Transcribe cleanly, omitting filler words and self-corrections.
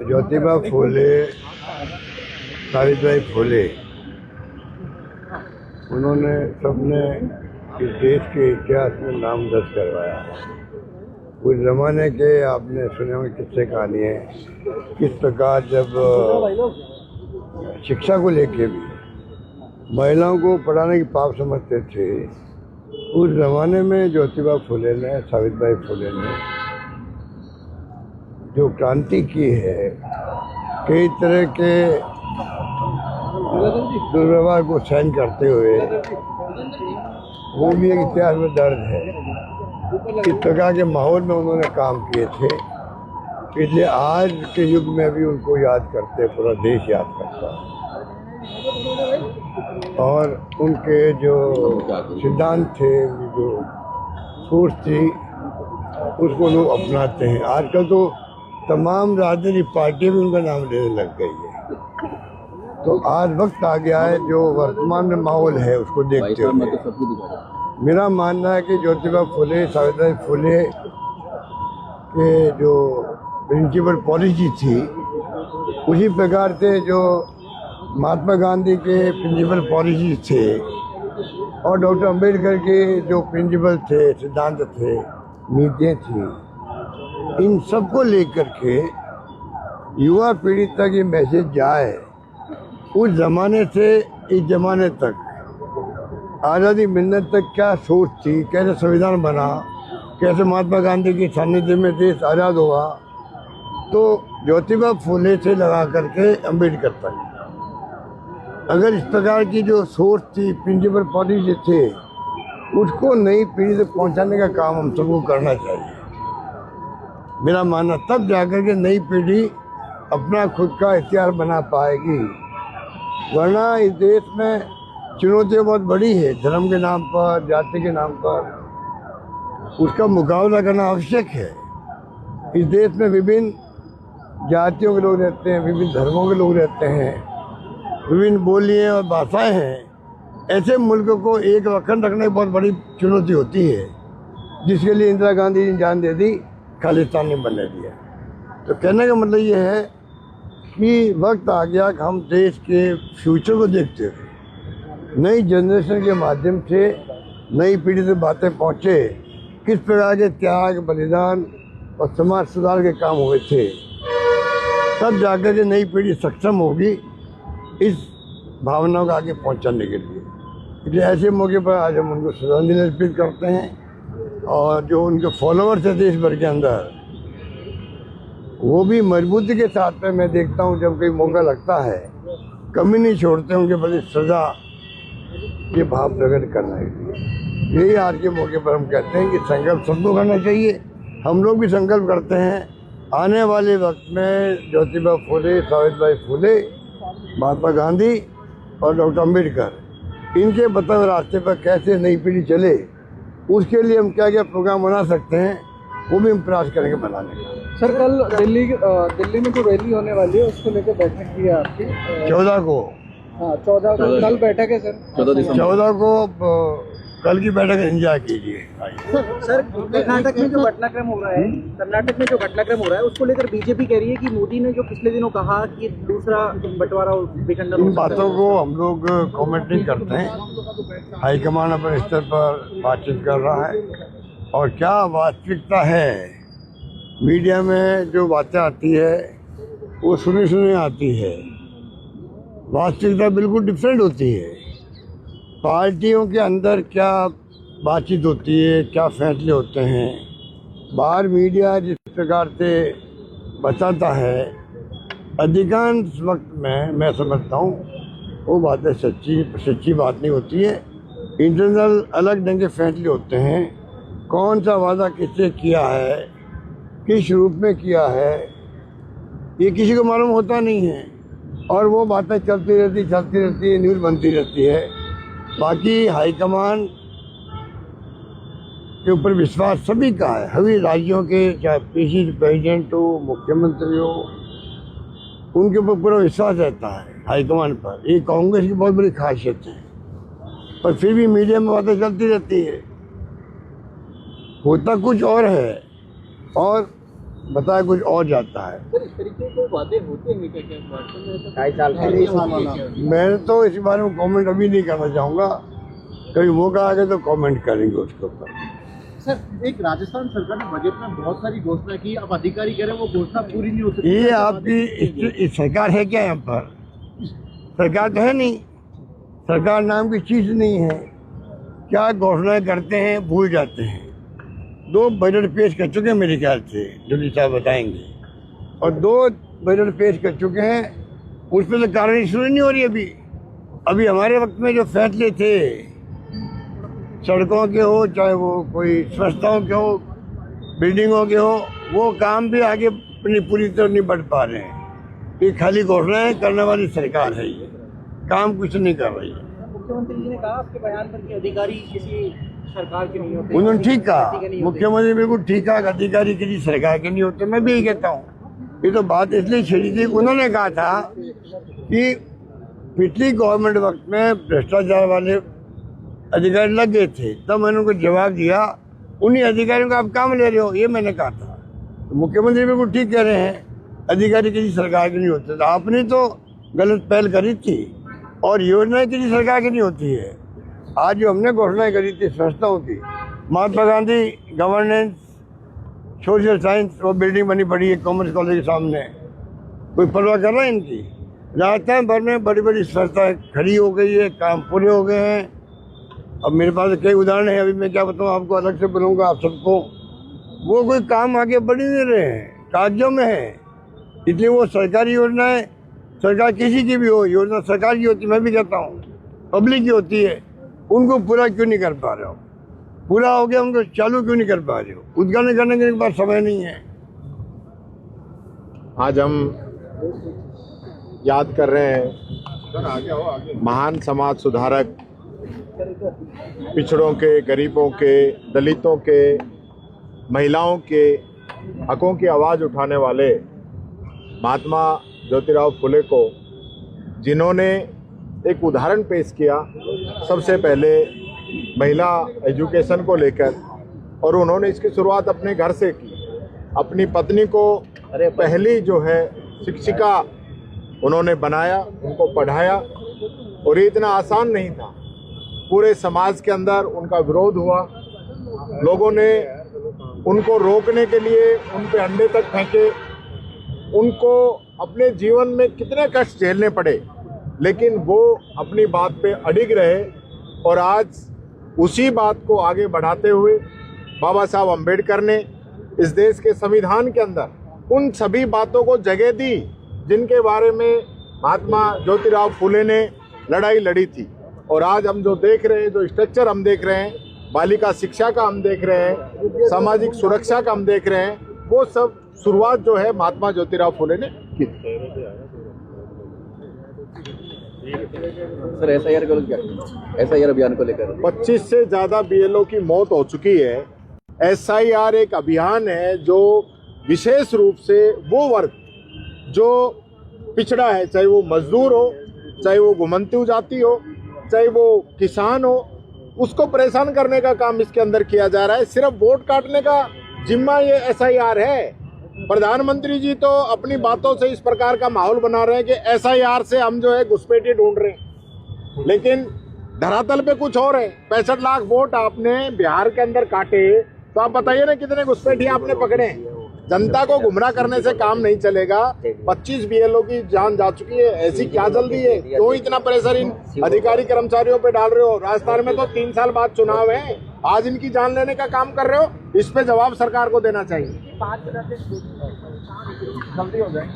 ज्योतिबा फूले, सावित्रीबाई फूले, उन्होंने सबने इस देश के इतिहास में नाम दर्ज करवाया। उस ज़माने के आपने सुने होंगे किस्से कहानी है, किस प्रकार जब शिक्षा को लेके भी महिलाओं को पढ़ाने की पाप समझते थे, उस ज़माने में ज्योतिबा फूले ने, सावित्रीबाई फूले ने जो क्रांति की है, कई तरह के दुर्व्यवहार को सहन करते हुए, वो भी एक इतिहास में दर्ज है। इस प्रकार के माहौल में उन्होंने काम किए थे, इसलिए आज के युग में भी उनको याद करते, पूरा देश याद करता है। और उनके जो सिद्धांत थे, जो सोच थी, उसको लोग अपनाते हैं। आजकल तो तमाम राजनीतिक पार्टी भी उनका नाम लेने लग गई है। तो आज वक्त आ गया है, जो वर्तमान में माहौल है उसको देखते हुए मेरा मानना है कि ज्योतिबा फूले, सावित्रीबाई फूले के जो प्रिंसिपल पॉलिसी थी, उसी प्रकार से जो महात्मा गांधी के प्रिंसिपल पॉलिसी थे और डॉक्टर अंबेडकर के जो प्रिंसिपल थे, सिद्धांत थे, नीतियाँ थी, इन सबको लेकर के युवा पीढ़ी तक ये मैसेज जाए। उस ज़माने से इस ज़माने तक, आज़ादी मिलने तक क्या सोच थी, कैसे संविधान बना, कैसे महात्मा गांधी की सानिध्य में देश आज़ाद हुआ, तो ज्योतिबा फूले से लगा करके अम्बेडकर तक अगर इस प्रकार की जो सोच थी, प्रिंसिपल पॉलिसी थे, उसको नई पीढ़ी तक पहुंचाने का काम हम सबको करना चाहिए। मेरा मानना तब जाकर के नई पीढ़ी अपना खुद का इतिहास बना पाएगी, वरना इस देश में चुनौतियाँ बहुत बड़ी है। धर्म के नाम पर, जाति के नाम पर उसका मुकाबला करना आवश्यक है। इस देश में विभिन्न जातियों के लोग रहते हैं, विभिन्न धर्मों के लोग रहते हैं, विभिन्न बोलियाँ और भाषाएं हैं। ऐसे मुल्क को एक अखंड रखने की बहुत बड़ी चुनौती होती है, जिसके लिए इंदिरा गांधी ने जान दे दी, खालिस्तान ने बनने दिया। तो कहने का मतलब ये है कि वक्त आ गया कि हम देश के फ्यूचर को देखते हुए नई जनरेशन के माध्यम से नई पीढ़ी से बातें पहुँचे, किस प्रकार के त्याग, बलिदान और समाज सुधार के काम हुए थे, तब जाकर के नई पीढ़ी सक्षम होगी इस भावनाओं को आगे पहुंचाने के लिए। इसलिए ऐसे मौके पर आज हम उनको श्रद्धांजलि अर्पित करते हैं। और जो उनके फॉलोअर्स हैं देश भर के अंदर, वो भी मजबूती के साथ में, मैं देखता हूँ जब कोई मौका लगता है, कमी नहीं छोड़ते, उनके प्रति सजा के भाव प्रकट करना है। यही आज के मौके पर हम कहते हैं कि संकल्प सबको करना चाहिए। हम लोग भी संकल्प करते हैं, आने वाले वक्त में ज्योतिबा फूले, सावित्रीबाई फूले, महात्मा गांधी और डॉक्टर अंबेडकर, इनके बताए हुए रास्ते पर कैसे नई पीढ़ी चले, उसके लिए हम क्या क्या प्रोग्राम बना सकते हैं, वो भी हम प्रयास करेंगे बनाने का। सर, कल दिल्ली में जो रैली होने वाली है, उसको लेकर बैठक की है आपकी 14 को। हाँ, 14 को कल बैठक है सर। 14 को कल की बैठक एंजॉय कीजिए। सर, कर्नाटक में जो घटनाक्रम हो रहा है, उसको लेकर बीजेपी कह रही है कि मोदी ने जो पिछले दिनों कहा कि दूसरा बंटवारा विखंडन, इन बातों को हम लोग कमेंट नहीं करते हैं। हाईकमान अपने स्तर पर बातचीत कर रहा है, और क्या वास्तविकता है, मीडिया में जो बातें आती है वो सुनी आती है। वास्तविकता बिल्कुल डिफरेंट होती है। पार्टियों के अंदर क्या बातचीत होती है, क्या फैसले होते हैं, बाहर मीडिया जिस प्रकार से बताता है, अधिकांश वक्त में मैं समझता हूँ वो बातें सच्ची बात नहीं होती है। इंटरनल अलग ढंग के फैसले होते हैं। कौन सा वादा किससे किया है, किस रूप में किया है, ये किसी को मालूम होता नहीं है, और वो बातें चलती रहती है, न्यूज़ बनती रहती है। बाकी हाईकमान के ऊपर विश्वास सभी का है, सभी राज्यों के, चाहे पीसी प्रेसिडेंट हो, मुख्यमंत्री हो, उनके ऊपर पूरा विश्वास रहता है हाईकमान पर। ये कांग्रेस की बहुत बड़ी खासियत है, पर फिर भी मीडिया में बातें चलती रहती है, होता कुछ और है। और बताया कुछ और जाता है। सर, इस तरीके के वादे होते हैं क्या वास्तव में? 2.5 साल पहले मैं तो इस बारे में कमेंट अभी नहीं करना चाहूँगा, कभी मौका आगे तो कमेंट करेंगे उसके ऊपर। सर, एक राजस्थान सरकार ने बजट में बहुत सारी घोषणा की, अब अधिकारी कह रहे हैं वो घोषणा पूरी नहीं हो सकती। ये आपकी इस सरकार है क्या? यहाँ पर सरकार तो है नहीं, सरकार नाम की चीज़ नहीं है। क्या घोषणाएं करते हैं, भूल जाते हैं। 2 बजट पेश कर चुके हैं मेरे ख्याल से, जो साहब बताएंगे, और 2 बजट पेश कर चुके हैं, उस पर तो कार्रवाई शुरू नहीं हो रही अभी हमारे वक्त में जो फैसले थे, सड़कों के हो, चाहे वो कोई स्वच्छताओं के हो, बिल्डिंगों के हो, वो काम भी आगे अपनी पूरी तरह नहीं बढ़ पा रहे हैं। ये खाली घोषणाएं करने वाली सरकार है, ये काम कुछ नहीं कर रही है। मुख्यमंत्री जी ने कहा आपके बयान पर कि अधिकारी किसी सरकार के नहीं होते। उन्होंने ठीक कहा, मुख्यमंत्री बिल्कुल ठीक कहा, अधिकारी किसी सरकार के नहीं होते। मैं भी यही कहता हूँ। ये तो बात इसलिए छिड़ी थी, उन्होंने कहा था कि पिछली गवर्नमेंट वक्त में भ्रष्टाचार वाले अधिकारी लग गए थे, तब मैंने उनको जवाब दिया, उन्हीं अधिकारियों का आप काम ले रहे हो, ये मैंने कहा था। तो मुख्यमंत्री बिल्कुल ठीक कह रहे हैं, अधिकारी किसी सरकार के नहीं होते। तो आपने तो गलत पहल करी थी, और योजनाएं किसी सरकार की नहीं होती है। आज जो हमने घोषणाएं करी थी संस्थाओं की, Mahatma Gandhi governance social science, वो बिल्डिंग बनी पड़ी है कॉमर्स कॉलेज के सामने, कोई परवाह कर रहा है इनकी? राजस्थान भर में बड़ी बड़ी संस्थाएं खड़ी हो गई है, काम पूरे हो गए हैं। अब मेरे पास कई उदाहरण है, अभी मैं क्या बताऊँ आपको, अलग से बनाऊंगा आप सबको। वो कोई काम आगे बढ़ ही नहीं रहे हैं, कागजों में है। इसलिए वो सरकारी योजनाएं, सरकार किसी की भी हो, योजना सरकार की होती है, मैं भी कहता हूँ पब्लिक की होती है, उनको पूरा क्यों नहीं कर पा रहे हो? पूरा हो गया, उनको चालू क्यों नहीं कर पा रहे हो? उद्घाटन करने के बाद समय नहीं है। आज हम याद कर रहे हैं महान समाज सुधारक, पिछड़ों के, गरीबों के, दलितों के, महिलाओं के हकों की आवाज़ उठाने वाले महात्मा ज्योतिराव फुले को, जिन्होंने एक उदाहरण पेश किया सबसे पहले महिला एजुकेशन को लेकर, और उन्होंने इसकी शुरुआत अपने घर से की। अपनी पत्नी को पहली जो है शिक्षिका उन्होंने बनाया, उनको पढ़ाया, और ये इतना आसान नहीं था। पूरे समाज के अंदर उनका विरोध हुआ, लोगों ने उनको रोकने के लिए उन पे अंडे तक फेंके, उनको अपने जीवन में कितने कष्ट झेलने पड़े, लेकिन वो अपनी बात पे अडिग रहे। और आज उसी बात को आगे बढ़ाते हुए बाबा साहब अम्बेडकर ने इस देश के संविधान के अंदर उन सभी बातों को जगह दी जिनके बारे में महात्मा ज्योतिराव फुले ने लड़ाई लड़ी थी। और आज हम जो देख रहे हैं, जो स्ट्रक्चर हम देख रहे हैं, बालिका शिक्षा का हम देख रहे हैं, सामाजिक सुरक्षा का हम देख रहे हैं, वो सब शुरुआत जो है महात्मा ज्योतिराव फुले ने की थी। सर, एसआईआर अभियान को लेकर 25 से ज़्यादा बीएलओ की मौत हो चुकी है। एसआईआर एक अभियान है जो विशेष रूप से वो वर्ग जो पिछड़ा है, चाहे वो मजदूर हो, चाहे वो घुमंतू जाति हो, चाहे वो किसान हो, उसको परेशान करने का काम इसके अंदर किया जा रहा है। सिर्फ वोट काटने का जिम्मा ये एसआईआर है। प्रधानमंत्री जी तो अपनी बातों से इस प्रकार का माहौल बना रहे हैं कि एसआईआर से हम जो है घुसपैठी ढूंढ रहे हैं, लेकिन धरातल पे कुछ और है। 65 लाख वोट आपने बिहार के अंदर काटे, तो आप बताइए ना कितने घुसपैठी आपने पकड़े। जनता को गुमराह करने से काम नहीं चलेगा। 25 बीएलओ की जान जा चुकी है, ऐसी क्या जल्दी है? क्यों इतना प्रेशर इन अधिकारी कर्मचारियों पे डाल रहे हो? राजस्थान में तो 3 साल बाद चुनाव है, आज इनकी जान लेने का काम कर रहे हो। इस पे जवाब सरकार को देना चाहिए। 5 जल्दी हो जाए।